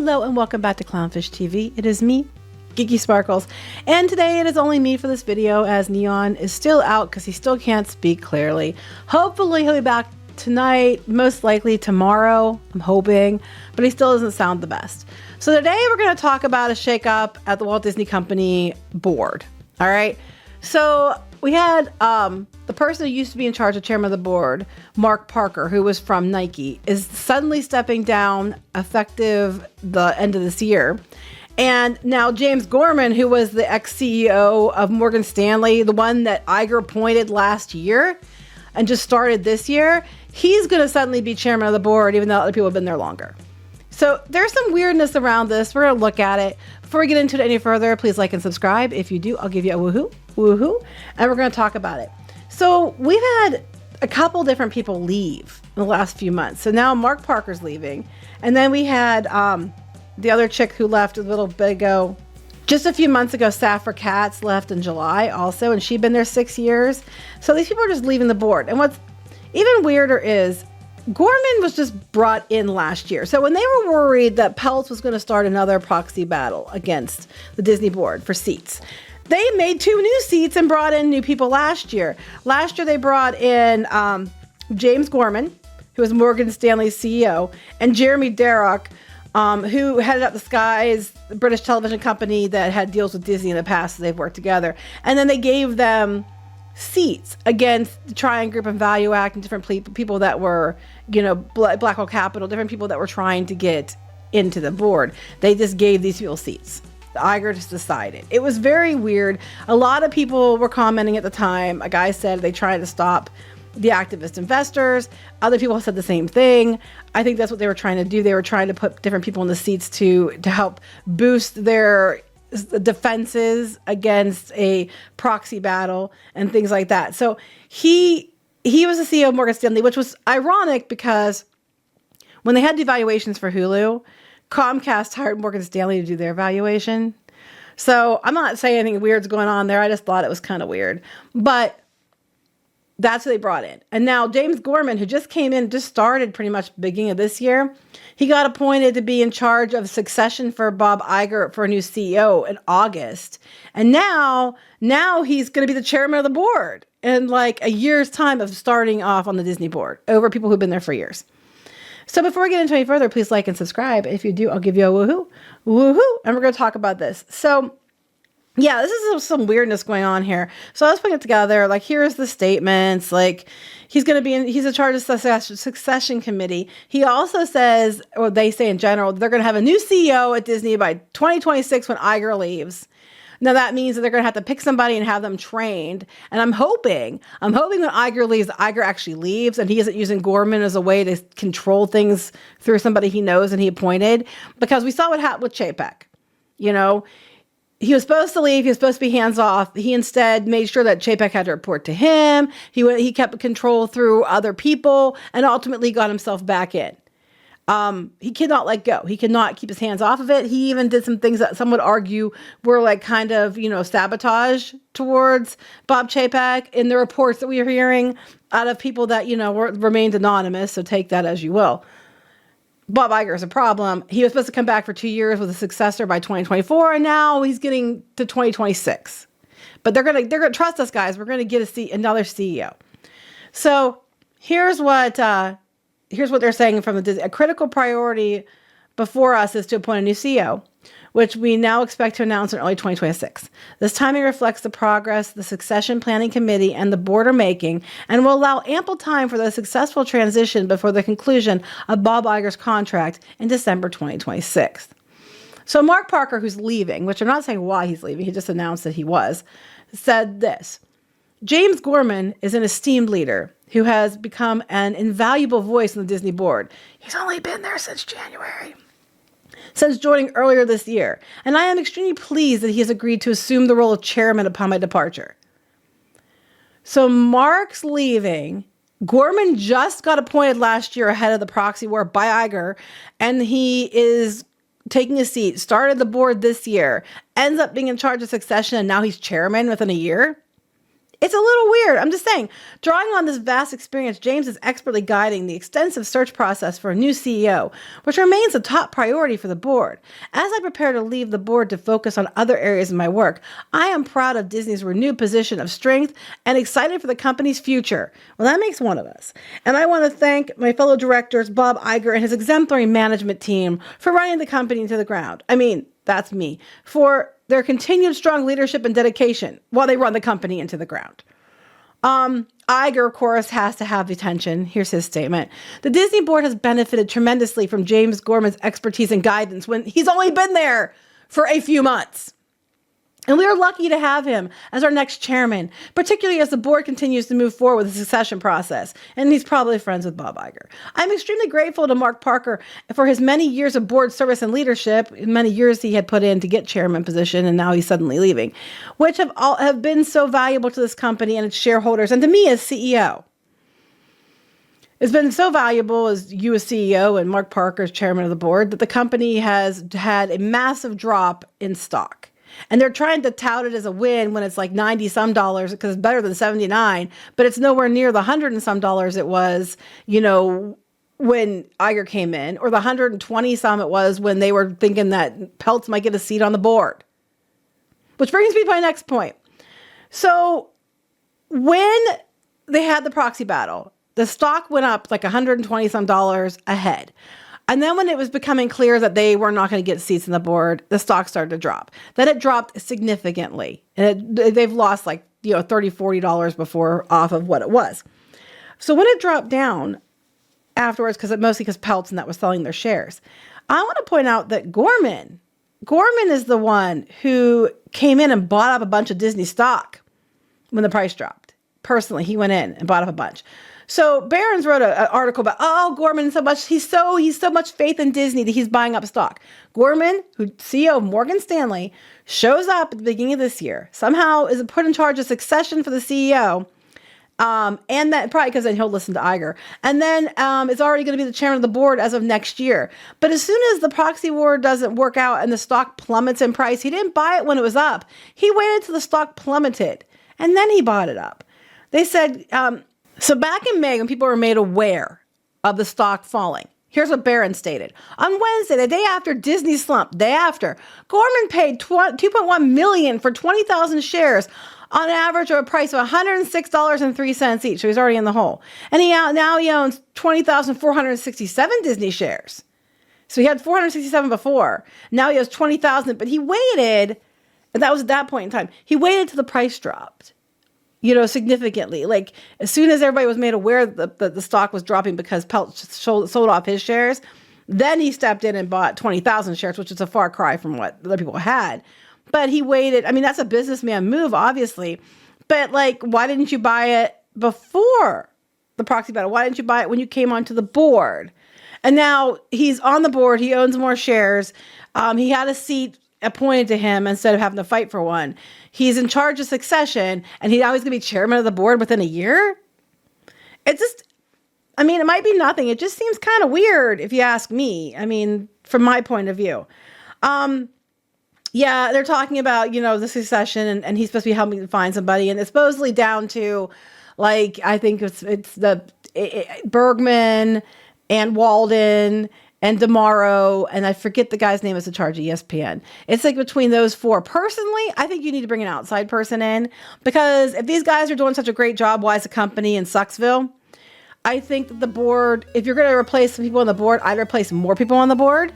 Hello and welcome back to Clownfish TV. It is me, Geeky Sparkles, and today it is only me for this video as Neon is still out because he still can't speak clearly. Hopefully he'll be back tonight, most likely tomorrow, I'm hoping, but he still doesn't sound the best. So today we're going to talk about a shakeup at the Walt Disney Company board. All right. So we had the person who used to be in charge of chairman of the board, Mark Parker, who was from Nike, is suddenly stepping down effective the end of this year. And now James Gorman, who was the ex-CEO of Morgan Stanley, the one that Iger appointed last year and just started this year, he's going to suddenly be chairman of the board, even though other people have been there longer. So there's some weirdness around this. We're going to look at it. Before we get into it any further, please like and subscribe. If you do, I'll give you a woohoo, and we're going to talk about it. So we've had a couple different people leave in the last few months. So now Mark Parker's leaving. And then we had the other chick who left a little bit ago. Just a few months ago, Safra Katz left in July also, and she'd been there 6 years. So these people are just leaving the board. And what's even weirder is Gorman was just brought in last year. So when they were worried that Peltz was going to start another proxy battle against the Disney board for seats, they made 2 new seats and brought in new people last year. Last year they brought in James Gorman, who was Morgan Stanley CEO, and Jeremy Darroch, who headed up the Skies, the British television company that had deals with Disney in the past. So they've worked together. And then they gave them seats against the Trian Group and Value Act and different people that were, Blackwell Capital, different people that were trying to get into the board. They just gave these people seats. Iger just decided. It was very weird. A lot of people were commenting at the time. A guy said they tried to stop the activist investors. Other people said the same thing. I think that's what they were trying to do. They were trying to put different people in the seats to help boost their defenses against a proxy battle and things like that. So he was the CEO of Morgan Stanley, which was ironic because when they had the evaluations for Hulu, Comcast hired Morgan Stanley to do their evaluation. So I'm not saying anything weird's going on there. I just thought it was kind of weird. But that's who they brought in. And now James Gorman, who just came in, just started pretty much beginning of this year, he got appointed to be in charge of succession for Bob Iger for a new CEO in August. And now he's going to be the chairman of the board in like a year's time of starting off on the Disney board over people who've been there for years. So before we get into any further, please like and subscribe. If you do, I'll give you a woohoo, and we're going to talk about this. So yeah, this is some weirdness going on here. So I was putting it together. Like, here's the statements. Like, he's in charge of succession committee. He also says, or they say in general, they're going to have a new CEO at Disney by 2026 when Iger leaves. Now that means that they're going to have to pick somebody and have them trained. And I'm hoping when Iger leaves, Iger actually leaves and he isn't using Gorman as a way to control things through somebody he knows and he appointed. Because we saw what happened with Chapek. He was supposed to leave. He was supposed to be hands off. He instead made sure that Chapek had to report to him. He kept control through other people and ultimately got himself back in. He cannot let go. He cannot keep his hands off of it. He even did some things that some would argue were like kind of, sabotage towards Bob Chapek in the reports that we are hearing out of people that, remained anonymous. So take that as you will. Bob Iger is a problem. He was supposed to come back for 2 years with a successor by 2024, and now he's getting to 2026. But they're gonna trust us, guys. We're gonna get another CEO. So here's what they're saying from the Disney. A critical priority before us is to appoint a new CEO, which we now expect to announce in early 2026. This timing reflects the progress the succession planning committee and the board are making and will allow ample time for the successful transition before the conclusion of Bob Iger's contract in December 2026. So Mark Parker, who's leaving, which I'm not saying why he's leaving, he just announced that he was, said this: James Gorman is an esteemed leader who has become an invaluable voice in the Disney board. He's only been there since January. Since joining earlier this year, and I am extremely pleased that he has agreed to assume the role of chairman upon my departure. So Mark's leaving. Gorman just got appointed last year ahead of the proxy war by Iger, and he is taking a seat, started the board this year, ends up being in charge of succession, and now he's chairman within a year. It's a little weird. I'm just saying, drawing on this vast experience, James is expertly guiding the extensive search process for a new CEO, which remains a top priority for the board. As I prepare to leave the board to focus on other areas of my work, I am proud of Disney's renewed position of strength and excited for the company's future. Well, that makes one of us. And I want to thank my fellow directors, Bob Iger and his exemplary management team for running the company into the ground. I mean, that's me. For their continued strong leadership and dedication while they run the company into the ground. Iger, of course, has to have attention. Here's his statement. The Disney board has benefited tremendously from James Gorman's expertise and guidance when he's only been there for a few months. And we are lucky to have him as our next chairman, particularly as the board continues to move forward with the succession process. And he's probably friends with Bob Iger. I'm extremely grateful to Mark Parker for his many years of board service and leadership, many years he had put in to get chairman position, and now he's suddenly leaving, which have been so valuable to this company and its shareholders, and to me as CEO. It's been so valuable as you as CEO and Mark Parker as chairman of the board that the company has had a massive drop in stock. And they're trying to tout it as a win when it's like 90 some dollars because it's better than 79, but it's nowhere near the 100 and some dollars it was, when Iger came in, or the 120 some it was when they were thinking that Peltz might get a seat on the board. Which brings me to my next point. So when they had the proxy battle, the stock went up like 120 some dollars ahead. And then when it was becoming clear that they were not going to get seats on the board, the stock started to drop. Then it dropped significantly. And they've lost like, $30, $40 before off of what it was. So when it dropped down afterwards, mostly because Peltz and that was selling their shares, I want to point out that Gorman is the one who came in and bought up a bunch of Disney stock when the price dropped. Personally, he went in and bought up a bunch. So Barron's wrote an article about, Gorman so much, he's so much faith in Disney that he's buying up stock. Gorman, who CEO of Morgan Stanley, shows up at the beginning of this year, somehow is put in charge of succession for the CEO, and that probably because then he'll listen to Iger, and then is already going to be the chairman of the board as of next year. But as soon as the proxy war doesn't work out and the stock plummets in price, he didn't buy it when it was up. He waited till the stock plummeted, and then he bought it up. They said... So back in May, when people were made aware of the stock falling, here's what Barron stated. On Wednesday, the day after Disney slump, Gorman paid $2.1 million for 20,000 shares on average of a price of $106.03 each. So he's already in the hole. And now he owns 20,467 Disney shares. So he had 467 before. Now he has 20,000, but he waited, and that was at that point in time. He waited till the price dropped. Significantly. Like, as soon as everybody was made aware that the stock was dropping because Peltz sold off his shares, then he stepped in and bought 20,000 shares, which is a far cry from what other people had. But he waited. I mean, that's a businessman move, obviously. But, why didn't you buy it before the proxy battle? Why didn't you buy it when you came onto the board? And now he's on the board. He owns more shares. He had a seat appointed to him instead of having to fight for one. He's in charge of succession, and now he's going to be chairman of the board within a year? It might be nothing. It just seems kind of weird if you ask me. From my point of view. They're talking about, the succession, and he's supposed to be helping to find somebody, and it's supposedly down to, I think it's Bergman and Walden and DeMauro, and I forget the guy's name is in charge of ESPN. It's between those four. Personally, I think you need to bring an outside person in, because if these guys are doing such a great job, why is the company in Sucksville? I think that the board, if you're going to replace some people on the board, I'd replace more people on the board.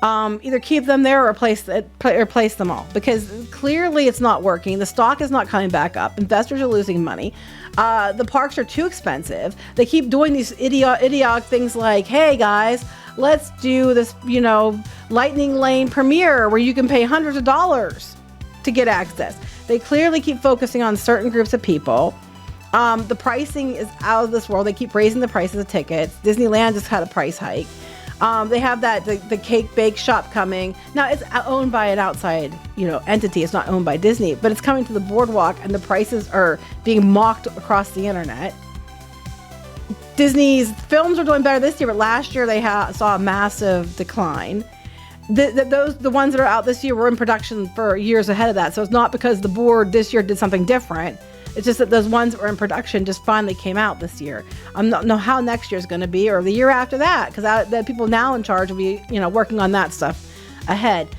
Either keep them there or replace them all, because clearly it's not working. The stock is not coming back up. Investors are losing money. The parks are too expensive. They keep doing these idiotic things like, hey guys, let's do this, lightning lane premiere where you can pay hundreds of dollars to get access. They clearly keep focusing on certain groups of people. The pricing is out of this world. They keep raising the prices of tickets. Disneyland just had a price hike. They have the cake bake shop coming. Now it's owned by an outside, entity. It's not owned by Disney, but it's coming to the boardwalk, and the prices are being mocked across the internet. Disney's films are doing better this year, but last year they saw a massive decline. The ones that are out this year were in production for years ahead of that. So it's not because the board this year did something different. It's just that those ones that were in production just finally came out this year. I don't know how next year's going to be, or the year after that, because the people now in charge will be, working on that stuff ahead.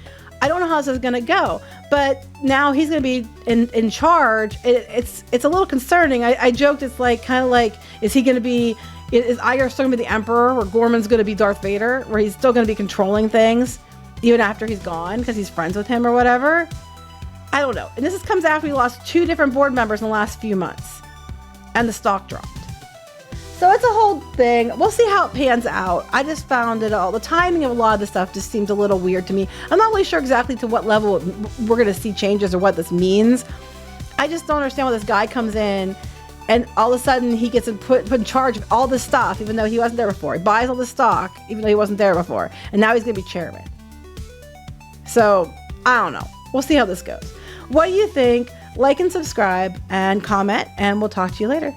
I don't know how this is going to go, but now he's going to be in charge. It's a little concerning. I joked, it's like kind of like, is he going to be? Is Iger still going to be the emperor, or Gorman's going to be Darth Vader, where he's still going to be controlling things even after he's gone because he's friends with him or whatever? I don't know. And this comes after we lost 2 different board members in the last few months and the stock dropped. So it's a whole thing. We'll see how it pans out. I just found the timing of a lot of this stuff just seemed a little weird to me. I'm not really sure exactly to what level we're going to see changes or what this means. I just don't understand why this guy comes in and all of a sudden he gets put in charge of all this stuff, even though he wasn't there before. He buys all the stock, even though he wasn't there before. And now he's going to be chairman. So, I don't know. We'll see how this goes. What do you think? Like and subscribe and comment, and we'll talk to you later.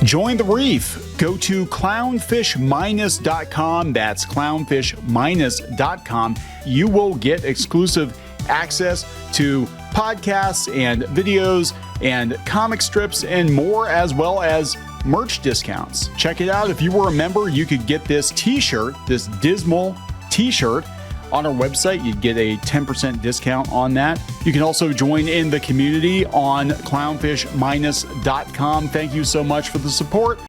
Join the reef. Go to clownfish-.com. That's clownfish-.com. You will get exclusive access to podcasts and videos and comic strips and more, as well as merch discounts. Check it out. If you were a member, you could get this t-shirt, this dismal t-shirt on our website. You'd get a 10% discount on that. You can also join in the community on clownfish-.com. Thank you so much for the support.